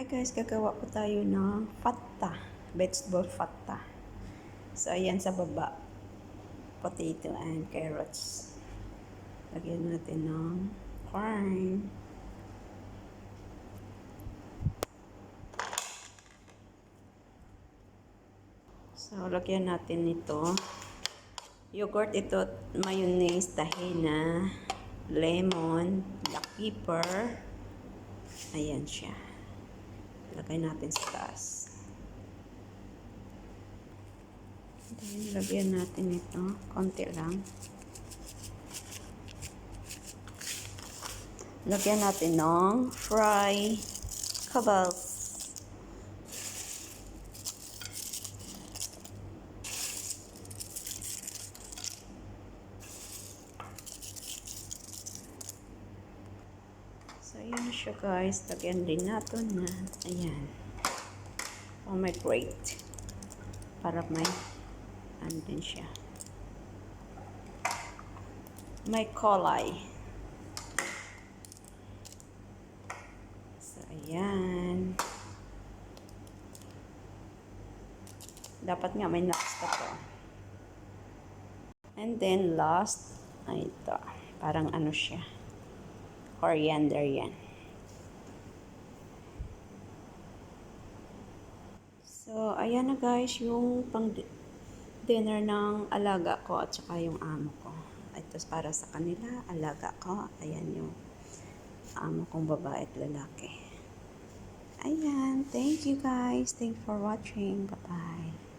Hi guys, gagawa po tayo ng fatta, vegetable fatta. So ayan sa baba, potato and carrots. Lagyan natin ng corn. So lagyan natin ito. Yogurt ito, mayonnaise, tahina, lemon, black pepper. Ayan siya. Lagay natin sa taas. Then, lagyan natin ito. Konti lang. Lagyan natin ng fry kabals. So, yun na siya guys. Lagyan din natin na. Ayan. Oh, may grate. Para may ano din siya. May kulay. So, ayan. Dapat nga may nuts pa to. And then, last, ay ito. Parang ano siya. Coriander yan. So, ayan na guys, yung pang dinner ng alaga ko at saka yung amo ko. Ito para sa kanila, alaga ko. Ayan yung amo kong babae at lalaki. Ayan, thank you guys. Thank you for watching. Bye-bye.